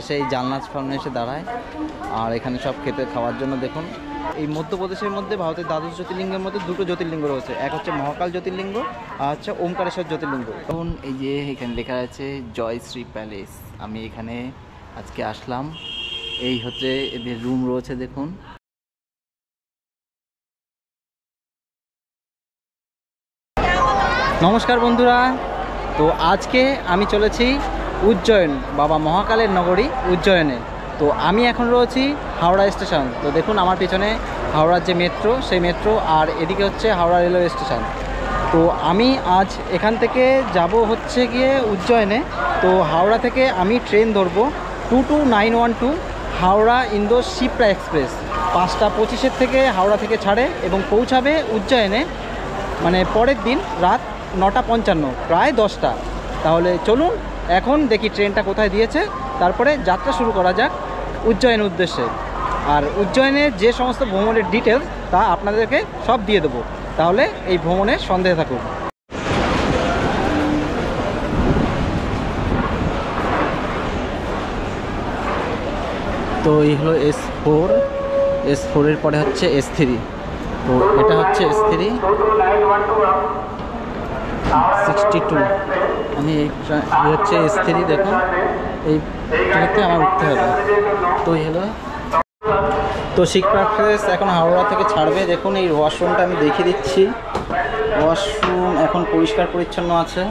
এসে এই জানলার সামনে এসে দাঁড়ায়। আর এখানে সব খেতে খাওয়ার জন্য দেখুন, এই মধ্যপ্রদেশের মধ্যে ভারতের দ্বাদশ জ্যোতির্লিঙ্গের মধ্যে দুটো জ্যোতির্লিঙ্গ রয়েছে, এক হচ্ছে মহাকাল জ্যোতির্লিঙ্গ আর হচ্ছে ওমকারেশ্বর জ্যোতির্লিঙ্গ। এখন এই যে এখানে লেখা আছে জয়শ্রী প্যালেস, আমি এখানে আজকে আসলাম। এই হচ্ছে এদের রুম রয়েছে দেখুন। নমস্কার বন্ধুরা, তো আজকে আমি চলেছি উজ্জয়ন, বাবা মহাকালের নগরী উজ্জয়নে। তো আমি এখন রয়েছি হাওড়া স্টেশন। তো দেখুন আমার পিছনে হাওড়ার যে মেট্রো, সেই মেট্রো, আর এদিকে হচ্ছে হাওড়া রেলওয়ে স্টেশন। তো আমি আজ এখান থেকে যাব হচ্ছে গিয়ে উজ্জয়নে। তো হাওড়া থেকে আমি ট্রেন ধরবো 22912 হাওড়া ইন্দোর শিপ্রা এক্সপ্রেস। 5টা 25 থেকে হাওড়া থেকে ছাড়ে এবং পৌঁছাবে উজ্জয়নে মানে পরের দিন রাত 9টা 55, প্রায় 10টা। তাহলে চলুন এখন দেখি ট্রেনটা কোথায় দিয়েছে, তারপরে যাত্রা শুরু করা যাক উজ্জয়নের উদ্দেশ্যে। আর উজ্জয়নের যে সমস্ত ভ্রমণের ডিটেলস তা আপনাদেরকে সব দিয়ে দেবো, তাহলে এই ভ্রমণের সন্দেহে থাকুন। তো এই হলো S4, S4-এর পরে হচ্ছে S3। তো এটা হচ্ছে S3 62। আমি এই হচ্ছে S3 দেখুন, এই ট্রেনতে আমার উঠতে হবে। তো এই হলো, তো শিপ্রা এক্সপ্রেস এখন হাওড়া থেকে ছাড়বে। দেখুন এই ওয়াশরুমটা আমি দেখিয়ে দিচ্ছি। ওয়াশরুম এখন পরিষ্কার পরিচ্ছন্ন আছে,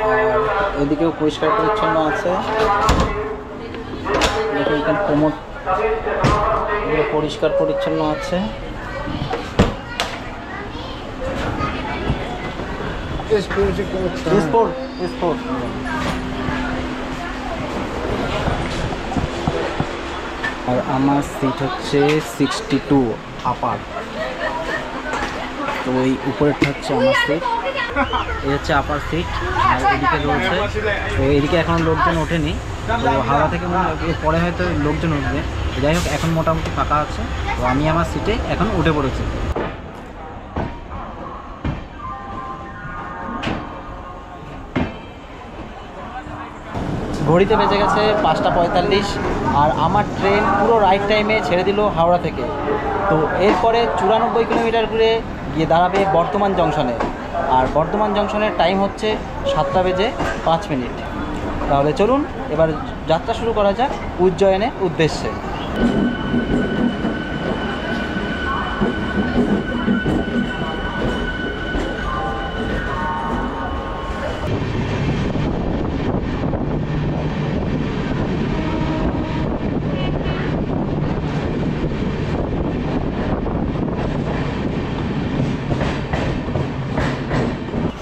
আর এদিকেও পরিষ্কার পরিচ্ছন্ন আছে। দেখুন এখানে কোমর পরিষ্কার পরিচ্ছন্ন আছে। আর আমার সিট হচ্ছে 62 আপার। তো এই উপরেরটা হচ্ছে আমার সিট, এই হচ্ছে আপার সিট। আর এদিকে রয়েছে, তো এদিকে এখন লোকজন ওঠেনি, তো হাওড়া থেকে পরে হয়তো লোকজন উঠবে। যাই হোক এখন মোটামুটি ফাঁকা আছে। তো আমি আমার সিটে এখন উঠে পড়েছি। ঘড়িতে বেজে গেছে 5টা 45, আর আমার ট্রেন পুরো রাইট টাইমে ছেড়ে দিল হাওড়া থেকে। তো এরপরে 94 কিলোমিটার ঘুরে গিয়ে দাঁড়াবে বর্ধমান জংশনে, আর বর্ধমান জংশনের টাইম হচ্ছে 7টা 5 তাহলে চলুন এবার যাত্রা শুরু করা যাক উজ্জয়নের উদ্দেশ্যে।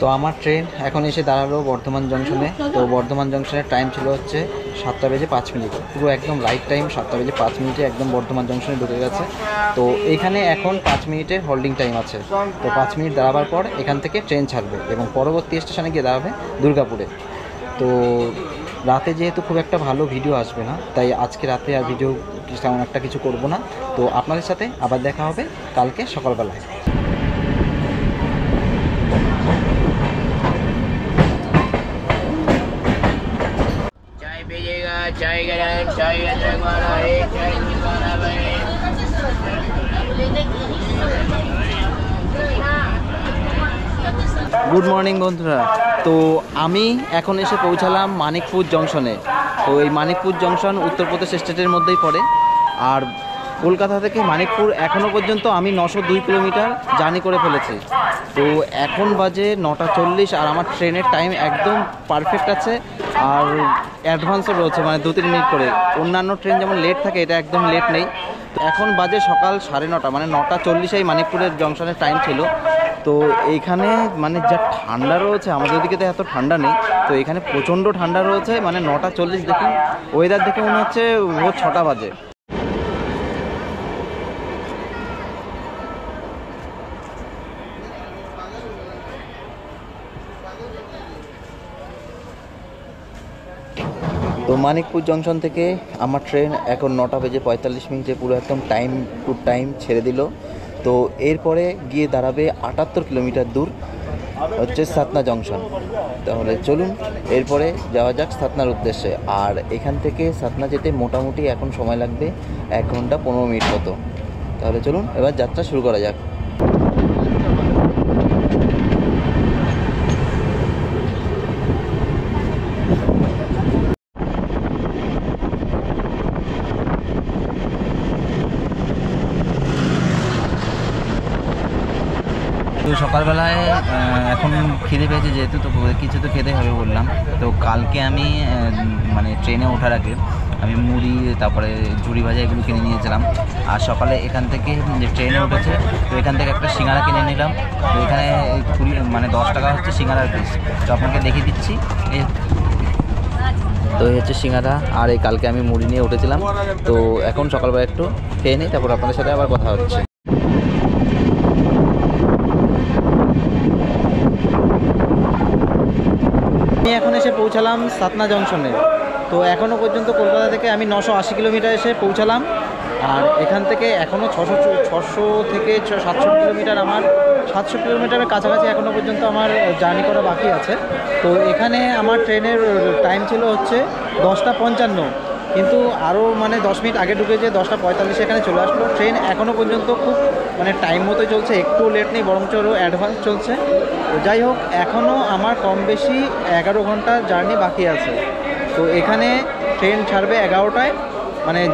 তো আমার ট্রেন এখন এসে দাঁড়ালো বর্ধমান জংশনে। তো বর্ধমান জংশনের টাইম ছিল হচ্ছে 7টা 5, পুরো একদম রাইট টাইম। 7টা 5 একদম বর্ধমান জংশনে ঢুকে গেছে। তো এখানে এখন 5 মিনিটের হোল্ডিং টাইম আছে। তো 5 মিনিট দাঁড়াবার পর এখান থেকে ট্রেন ছাড়বে এবং পরবর্তী স্টেশনে গিয়ে দাঁড়াবে দুর্গাপুরে। তো রাতে যেহেতু খুব একটা ভালো ভিডিও আসবে না, তাই আজকে রাতে আর ভিডিও তেমন একটা কিছু করব না। তো আপনাদের সাথে আবার দেখা হবে কালকে সকালবেলায়। গুড মর্নিং বন্ধুরা, তো আমি এখন এসে পৌঁছালাম মানিকপুর জংশনে। তো এই মানিকপুর জংশন উত্তরপ্রদেশ স্টেটের মধ্যেই পড়ে। আর কলকাতা থেকে মানিকপুর এখনও পর্যন্ত আমি 902 কিলোমিটার জার্নি করে ফেলেছি। তো এখন বাজে 9টা 40, আর আমার ট্রেনের টাইম একদম পারফেক্ট আছে, আর অ্যাডভান্সও রয়েছে, মানে 2-3 মিনিট করে। অন্যান্য ট্রেন যেমন লেট থাকে, এটা একদম লেট নেই। এখন বাজে সকাল 9:30, মানে 9টা 40 মানিকপুরের জংশনের টাইম ছিল। তো এইখানে মানে যা ঠান্ডা রয়েছে, আমাদের ওদিকে তো এত ঠান্ডা নেই, তো এখানে প্রচণ্ড ঠান্ডা রয়েছে। মানে 9টা 40 দেখুন, ওয়েদার দেখে মনে হচ্ছে ভোর 6টা বাজে। তো মানিকপুর জংশন থেকে আমার ট্রেন এখন 9টা 45 পুরো একদম টাইম টু টাইম ছেড়ে দিল। তো এরপরে গিয়ে দাঁড়াবে 78 কিলোমিটার দূর হচ্ছে সাতনা জংশন। তাহলে চলুন এরপরে যাওয়া যাক সাতনার উদ্দেশ্যে। আর এখান থেকে সাতনা যেতে মোটামুটি এখন সময় লাগবে 1 ঘন্টা 15 মিনিট মতো। তাহলে চলুন এবার যাত্রা শুরু করা যাক। তো সকালবেলায় এখন খিদে পেয়েছে যেহেতু, তো কিছু তো খেতে হবে বললাম। তো কালকে আমি মানে ট্রেনে ওঠার আগে আমি মুড়ি তারপরে ঝুড়ি ভাজা এগুলো কিনে নিয়েছিলাম। আর সকালে এখান থেকে যে ট্রেনে উঠেছে তো এখান থেকে একটা সিঙ্গারা কিনে নিলাম। তো এখানে 10 টাকা হচ্ছে সিঙ্গারার পিস। তো আপনাকে দেখিয়ে দিচ্ছি। তো এই হচ্ছে সিঙ্গারা, আর এই কালকে আমি মুড়ি নিয়ে উঠেছিলাম। তো এখন সকালবেলা একটু খেয়ে নিই, তারপর আপনাদের সাথে আবার কথা হচ্ছে। আমি এখন এসে পৌঁছালাম সাতনা জংশনে। তো এখনও পর্যন্ত কলকাতা থেকে আমি 980 কিলোমিটার এসে পৌঁছালাম। আর এখান থেকে এখনও 600 থেকে 700 কিলোমিটার, আমার 700 কিলোমিটারের কাছাকাছি এখনও পর্যন্ত আমার জার্নি করা বাকি আছে। তো এখানে আমার ট্রেনের টাইম ছিল হচ্ছে 10:55, কিন্তু আরও 10 মিনিট আগে ঢুকেছে, 10:45 এখানে চলে আসলো। ট্রেন এখনও পর্যন্ত খুব টাইম মতোই চলছে, একটু লেট নেই, বরঞ্চ আরও অ্যাডভান্স চলছে। তো যাই হোক, এখনও আমার কম বেশি 11 ঘন্টার জার্নি বাকি আছে। তো এখানে ট্রেন ছাড়বে 11টায়,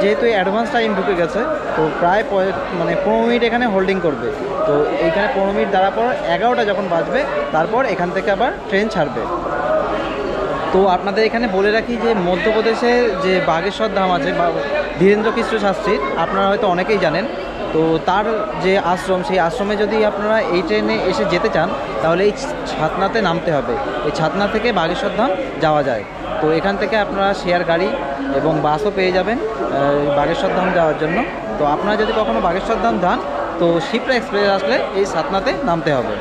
যেহেতু অ্যাডভান্স টাইম ঢুকে গেছে, তো প্রায় 15 মিনিট এখানে হোল্ডিং করবে। তো এইখানে 15 মিনিট দাঁড়ার পর 11টা যখন বাজবে তারপর এখান থেকে আবার ট্রেন ছাড়বে। তো আপনাদের এখানে বলে রাখি যে মধ্যপ্রদেশের যে বাগেশ্বর ধাম আছে বা ধীরেন্দ্র কৃষ্ণ শাস্ত্রীর, আপনারা হয়তো অনেকেই জানেন। তো তার যে আশ্রম, সেই আশ্রমে যদি আপনারা এই ট্রেনে এসে যেতে চান তাহলে এই ছাতনাতে নামতে হবে। এই ছাতনা থেকে বাগেশ্বর ধাম যাওয়া যায়। তো এখান থেকে আপনারা শেয়ার গাড়ি এবং বাসও পেয়ে যাবেন বাগেশ্বর ধাম যাওয়ার জন্য। তো আপনারা যদি কখনও বাগেশ্বর ধাম যান তো শিপ্রা এক্সপ্রেস আসলে এই ছাতনাতে নামতে হবে।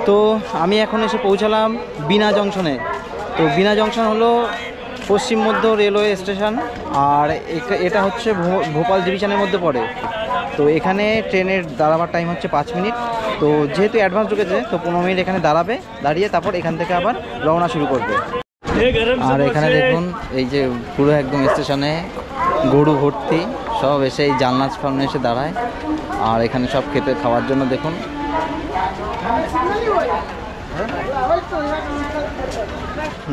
তো আমি এখন এসে পৌঁছালাম বিনা জংশনে। তো বিনা জংশন হলো পশ্চিম মধ্য রেলওয়ে স্টেশন, আর এটা হচ্ছে ভোপাল ডিভিশনের মধ্যে পড়ে। তো এখানে ট্রেনের দাঁড়াবার টাইম হচ্ছে 5 মিনিট। তো যেহেতু অ্যাডভান্স ঢুকেছে তো 15 মিনিট এখানে দাঁড়িয়ে তারপর এখান থেকে আবার রওনা শুরু করবে। আর এখানে দেখুন এই যে পুরো একদম স্টেশনে গরু ভর্তি, সব এসে এই জানলার সামনে এসে দাঁড়ায়। আর এখানে সব খেতে খাওয়ার জন্য দেখুন।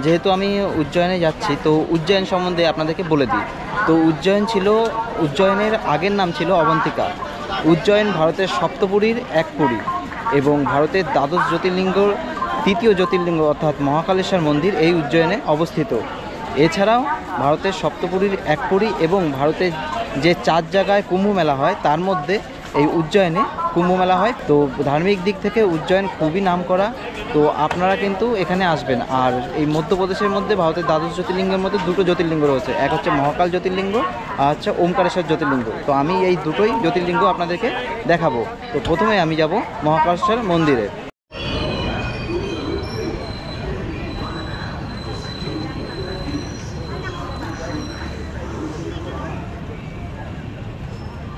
যেহেতু আমি উজ্জয়নে যাচ্ছি তো উজ্জয়ন সম্বন্ধে আপনাদেরকে বলে দিই। তো উজ্জয়নের আগের নাম ছিল অবন্তিকা। উজ্জয়ন ভারতের সপ্তপুরীর এক পুরী এবং ভারতের দ্বাদশ জ্যোতির্লিঙ্গর 3য় জ্যোতির্লিঙ্গ অর্থাৎ মহাকালেশ্বর মন্দির এই উজ্জয়নে অবস্থিত। এছাড়াও ভারতের সপ্তপুরীর এক পুরী এবং ভারতের যে 4 জায়গায় কুম্ভ মেলা হয় তার মধ্যে এই উজ্জয়নে কুম্ভ মেলা হয়। তো ধার্মিক দিক থেকে উজ্জয়ন খুবই নামকরা। তো আপনারা কিন্তু এখানে আসবেন। আর এই মধ্যপ্রদেশের মধ্যে ভারতের দ্বাদশ জ্যোতির্লিঙ্গের মধ্যে 2টো জ্যোতির্লিঙ্গ রয়েছে, এক হচ্ছে মহাকাল জ্যোতির্লিঙ্গ আর হচ্ছে ওমকারেশ্বর জ্যোতির্লিঙ্গ। তো আমি এই দুটোই জ্যোতির্লিঙ্গ আপনাদেরকে দেখাবো। তো প্রথমে আমি যাব মহাকালেশ্বর মন্দিরে।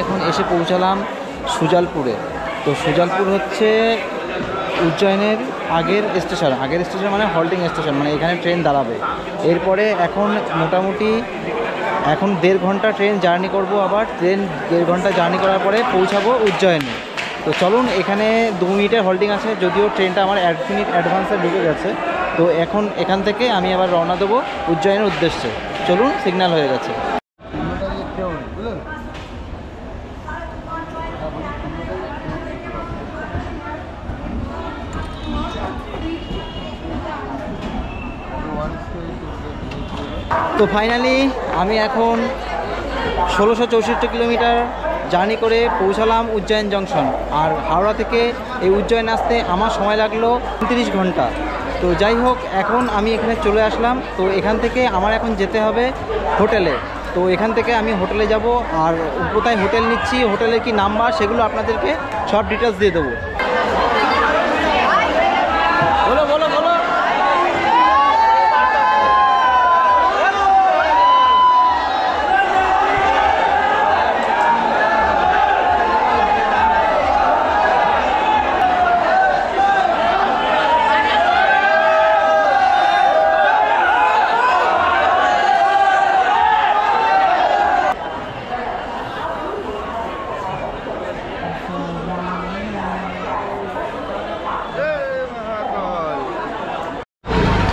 এখন এসে পৌঁছালাম সুজালপুরে। তো সুজালপুর হচ্ছে উজ্জয়নের আগের স্টেশন মানে হল্টিং স্টেশন, এখানে ট্রেন দাঁড়াবে। এরপরে এখন মোটামুটি 1.5 ঘন্টা ট্রেন জার্নি করব। আবার ট্রেন 1.5 ঘন্টা জার্নি করার পরে পৌঁছাবো উজ্জয়নে। তো চলুন, এখানে 2 মিনিটের হোল্ডিং আছে, যদিও ট্রেনটা আমার 1 মিনিট অ্যাডভান্সে ঢুকে গেছে। তো এখন এখান থেকে আমি আবার রওনা দেবো উজ্জয়নের উদ্দেশ্যে। চলুন, সিগন্যাল হয়ে গেছে। তো ফাইনালি আমি এখন 1664 কিলোমিটার জার্নি করে পৌঁছালাম উজ্জয়ন জংশন। আর হাওড়া থেকে এই উজ্জয়ন আসতে আমার সময় লাগলো 29 ঘন্টা। তো যাই হোক, এখন আমি এখানে চলে আসলাম। তো এখান থেকে আমার এখন যেতে হবে হোটেলে। তো এখান থেকে আমি হোটেলে যাব। আর কোথায় হোটেল নিচ্ছি, হোটেলের কি নাম্বার, সেগুলো আপনাদেরকে সব ডিটেলস দিয়ে দেবো। বলো বলো বলো।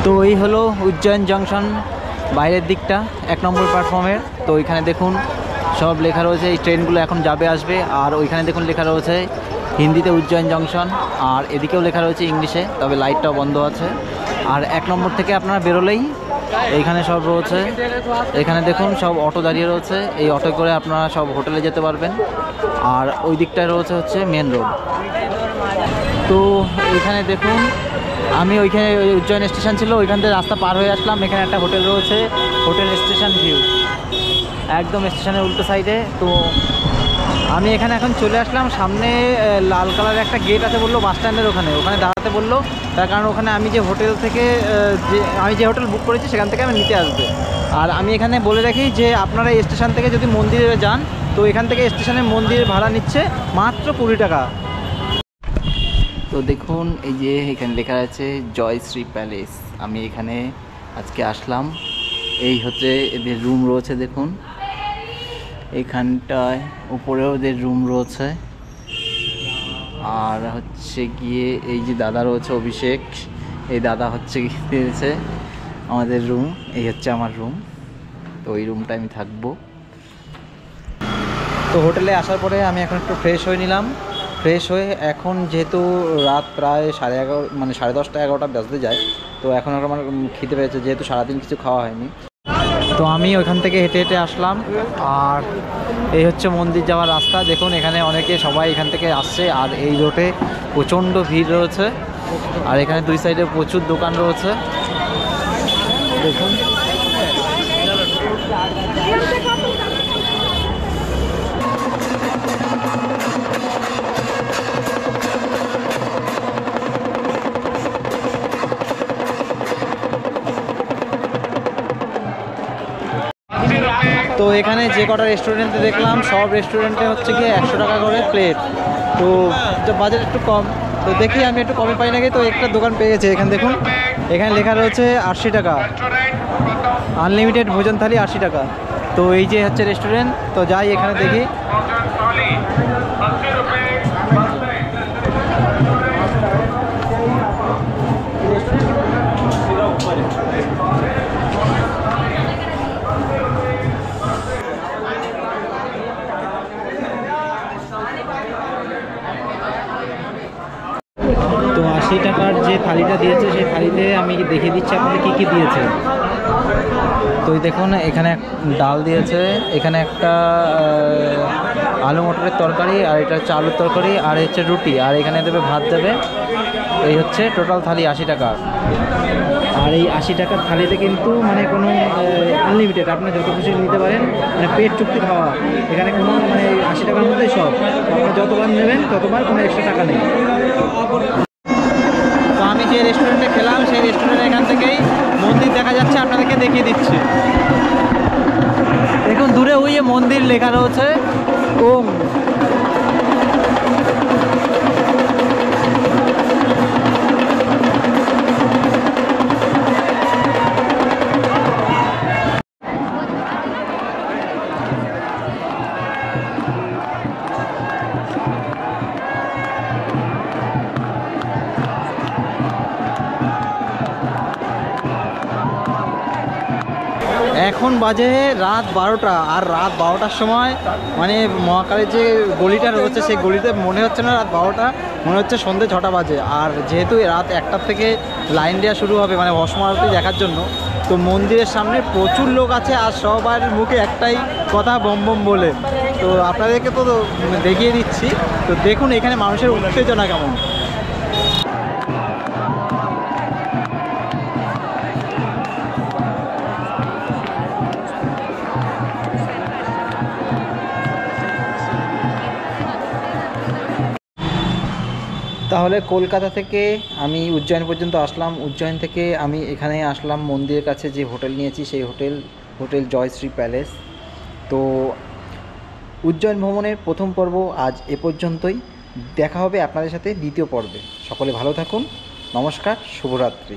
তো এই হলো উজ্জয়ন জংশন বাইরের দিকটা 1 নম্বর প্ল্যাটফর্মের। তো ওইখানে দেখুন সব লেখা রয়েছে, এই ট্রেনগুলো এখন যাবে আসবে। আর ওইখানে দেখুন লেখা রয়েছে হিন্দিতে উজ্জয়ন জংশন, আর এদিকেও লেখা রয়েছে ইংলিশে, তবে লাইটটাও বন্ধ আছে। আর 1 নম্বর থেকে আপনারা বেরোলেই এইখানে সব রয়েছে, এখানে দেখুন সব অটো দাঁড়িয়ে রয়েছে, এই অটো করে আপনারা সব হোটেলে যেতে পারবেন। আর ওই দিকটায় রয়েছে হচ্ছে মেন রোড। তো এইখানে দেখুন আমি ওইখানে উজ্জয়ন স্টেশন ছিল, ওইখান থেকে রাস্তা পার হয়ে আসলাম, এখানে একটা হোটেল রয়েছে, হোটেল স্টেশন ভিউ, একদম স্টেশনের উল্টো সাইডে। তো আমি এখানে এখন চলে আসলাম, সামনে লাল কালারের একটা গেট আছে বললো বাস স্ট্যান্ডের ওখানে দাঁড়াতে বললো, তার কারণ ওখানে আমি যে হোটেল থেকে আমি যে হোটেল বুক করেছি সেখান থেকে আমি নিতে আসবে। আর আমি এখানে বলে রাখি যে আপনারা এই স্টেশন থেকে যদি মন্দিরে যান তো এখান থেকে স্টেশনে মন্দিরের ভাড়া নিচ্ছে মাত্র 20 টাকা। তো দেখুন এই যে এখানে লেখা আছে জয়শ্রী প্যালেস, আমি এখানে আজকে আসলাম। এই হচ্ছে এদের রুম রয়েছে, দেখুন এখানটায় উপরেও ওদের রুম রয়েছে। আর হচ্ছে গিয়ে এই যে দাদা রয়েছে অভিষেক, এই দাদা হচ্ছে দিয়েছে আমাদের রুম, এই হচ্ছে আমার রুম। তো এই রুমটা আমি থাকবো। তো হোটেলে আসার পরে আমি এখন একটু ফ্রেশ হয়ে নিলাম, ফ্রেশ হয়ে এখন যেহেতু রাত প্রায় 11:30 মানে 10:30 11টা বাজতে যায়, তো এখন আমার খেতে পেয়েছে যেহেতু সারাদিন কিছু খাওয়া হয়নি। তো আমি ওইখান থেকে হেঁটে হেঁটে আসলাম। আর এই হচ্ছে মন্দির যাওয়ার রাস্তা, দেখুন এখানে অনেকে সবাই এখান থেকে আসছে। আর এই রোডে প্রচণ্ড ভিড় রয়েছে, আর এখানে দুই সাইডে প্রচুর দোকান রয়েছে দেখুন। তো এখানে যে কটা রেস্টুরেন্টে দেখলাম সব রেস্টুরেন্টে হচ্ছে গিয়ে 100 টাকা করে প্লেট। তো বাজেট একটু কম, তো দেখি আমি একটু কমে পাই নাকি। তো একটা দোকান পেয়ে গেছে, এখানে দেখুন এখানে লেখা রয়েছে 80 টাকা, আনলিমিটেড ভোজন থালি 80 টাকা। তো এই যে হচ্ছে রেস্টুরেন্ট, তো যাই এখানে দেখি। তো 80 টাকার যে থালিটা দিয়েছে সেই থালিতে আমি দেখিয়ে দিচ্ছি আপনাদের কী কী দিয়েছে। তো দেখুন এখানে ডাল দিয়েছে, এখানে একটা আলু মটরের তরকারি, আর এটা হচ্ছে আলুর তরকারি, আর হচ্ছে রুটি, আর এখানে দেবে ভাত দেবে। এই হচ্ছে টোটাল থালি 80 টাকার। আর এই 80 টাকার থালিতে কিন্তু মানে কোনো আনলিমিটেড, আপনি যত খুশি নিতে পারেন, মানে পেট চুক্তি খাওয়া। এখানে কোনো মানে 80 টাকার মধ্যেই সব, আপনার যতবার নেবেন ততবার কোনো এক্সট্রা টাকা নেই। তো আমি যে রেস্টুরেন্টে খেলাম সেই রেস্টুরেন্টে এখান থেকেই মন্দির দেখা যাচ্ছে, আপনাদেরকে দেখিয়ে দিচ্ছি। দেখুন দূরে ওই মন্দির লেখা রয়েছে ওম। এখন বাজে রাত 12টা, আর রাত 12টার সময় মানে মহাকালের যে গলিটা রয়েছে সেই গলিতে মনে হচ্ছে না রাত 12টা, মনে হচ্ছে সন্ধ্যে 6টা বাজে। আর যেহেতু রাত 1টার থেকে লাইন দেওয়া শুরু হবে মানে ভস্ম আরতি দেখার জন্য, তো মন্দিরের সামনে প্রচুর লোক আছে, আর সবার মুখে একটাই কথা বম বম বলে। তো আপনাদেরকে তো দেখিয়ে দিচ্ছি, তো দেখুন এখানে মানুষের উত্তেজনা কেমন। তাহলে কলকাতা থেকে আমি উজ্জয়ন পর্যন্ত আসলাম, উজ্জয়ন থেকে আমি এখানে আসলাম মন্দিরের কাছে যে হোটেল নিয়েছি সেই হোটেল জয়শ্রী প্যালেস। তো উজ্জয়ন ভ্রমণের প্রথম পর্ব আজ এ পর্যন্তই, দেখা হবে আপনাদের সাথে দ্বিতীয় পর্বে। সকলে ভালো থাকুন, নমস্কার, শুভরাত্রি।